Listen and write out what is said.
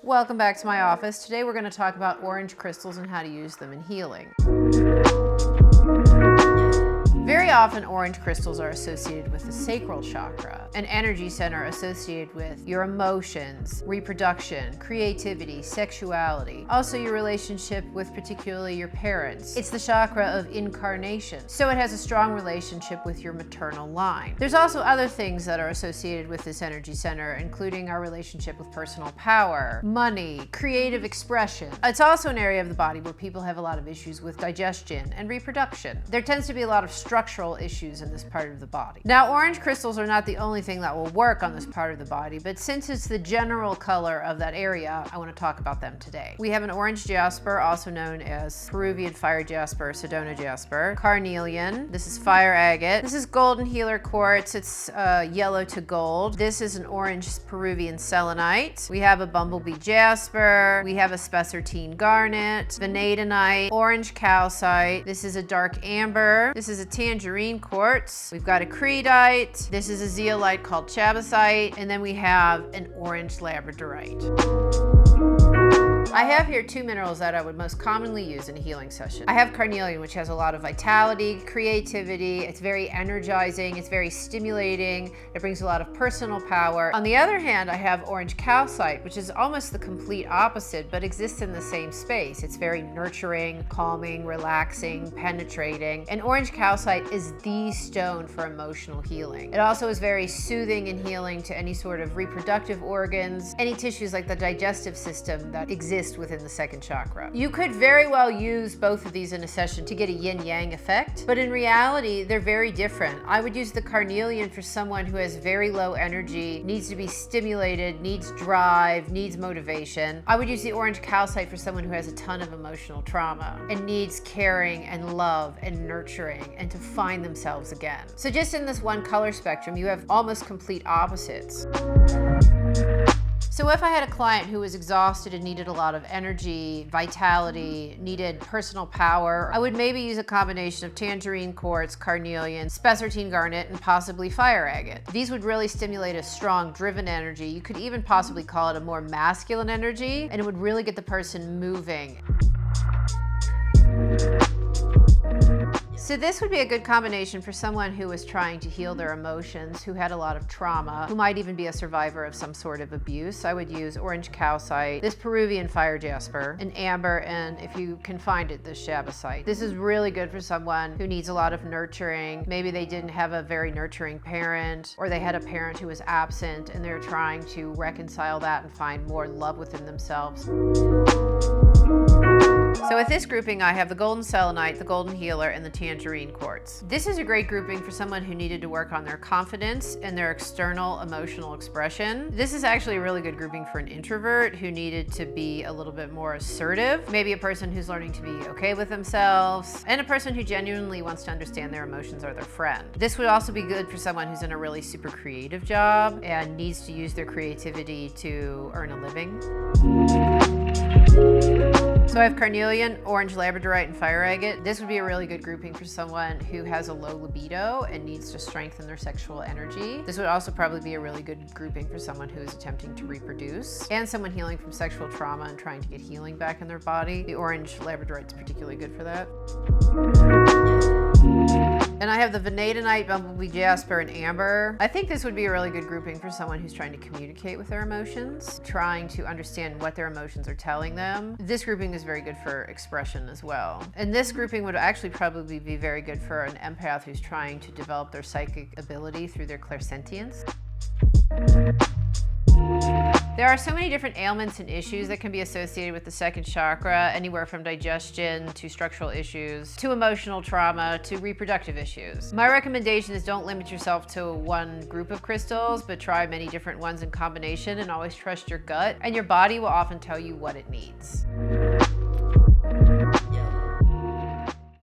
Welcome back to my office. Today we're going to talk about orange crystals and how to use them in healing. Very often orange crystals are associated with the Sacral Chakra, an energy center associated with your emotions, reproduction, creativity, sexuality, also your relationship with particularly your parents. It's the chakra of incarnation, so it has a strong relationship with your maternal line. There's also other things that are associated with this energy center, including our relationship with personal power, money, creative expression. It's also an area of the body where people have a lot of issues with digestion and reproduction. There tends to be a lot of structural issues in this part of the body. Now, orange crystals are not the only thing that will work on this part of the body, but since it's the general color of that area, I want to talk about them today. We have an orange jasper, also known as Peruvian fire jasper, Sedona jasper, carnelian. This is fire agate. This is golden healer quartz. It's yellow to gold. This is an orange Peruvian selenite. We have a bumblebee jasper. We have a spessartite garnet, vanadinite, orange calcite. This is a dark amber. This is a Tangerine Quartz. We've got a Creedite. This is a zeolite called Chabazite. And then we have an orange Labradorite. I have here two minerals that I would most commonly use in a healing session. I have carnelian, which has a lot of vitality, creativity. It's very energizing. It's very stimulating. It brings a lot of personal power. On the other hand, I have orange calcite, which is almost the complete opposite, but exists in the same space. It's very nurturing, calming, relaxing, penetrating. And orange calcite is the stone for emotional healing. It also is very soothing and healing to any sort of reproductive organs, any tissues like the digestive system that exist within the second chakra. You could very well use both of these in a session to get a yin-yang effect, but in reality, they're very different. I would use the carnelian for someone who has very low energy, needs to be stimulated, needs drive, needs motivation. I would use the orange calcite for someone who has a ton of emotional trauma and needs caring and love and nurturing and to find themselves again. So just in this one color spectrum, you have almost complete opposites. So if I had a client who was exhausted and needed a lot of energy, vitality, needed personal power, I would maybe use a combination of Tangerine Quartz, carnelian, Spessartite Garnet, and possibly fire agate. These would really stimulate a strong, driven energy. You could even possibly call it a more masculine energy, and it would really get the person moving. So this would be a good combination for someone who was trying to heal their emotions, who had a lot of trauma, who might even be a survivor of some sort of abuse. I would use orange calcite, this Peruvian fire jasper, an amber, and if you can find it, this Chabazite. This is really good for someone who needs a lot of nurturing. Maybe they didn't have a very nurturing parent, or they had a parent who was absent and they're trying to reconcile that and find more love within themselves. So with this grouping, I have the golden selenite, the golden healer, and the Tangerine Quartz. This is a great grouping for someone who needed to work on their confidence and their external emotional expression. This is actually a really good grouping for an introvert who needed to be a little bit more assertive, maybe a person who's learning to be okay with themselves, and a person who genuinely wants to understand their emotions or their friend. This would also be good for someone who's in a really super creative job and needs to use their creativity to earn a living. So I have carnelian, orange labradorite, and fire agate. This would be a really good grouping for someone who has a low libido and needs to strengthen their sexual energy. This would also probably be a really good grouping for someone who is attempting to reproduce and someone healing from sexual trauma and trying to get healing back in their body. The orange labradorite is particularly good for that. And I have the Vanadinite, Bumblebee Jasper, and Amber. I think this would be a really good grouping for someone who's trying to communicate with their emotions, trying to understand what their emotions are telling them. This grouping is very good for expression as well. And this grouping would actually probably be very good for an empath who's trying to develop their psychic ability through their clairsentience. There are so many different ailments and issues that can be associated with the second chakra, anywhere from digestion to structural issues, to emotional trauma, to reproductive issues. My recommendation is don't limit yourself to one group of crystals, but try many different ones in combination and always trust your gut, and your body will often tell you what it needs.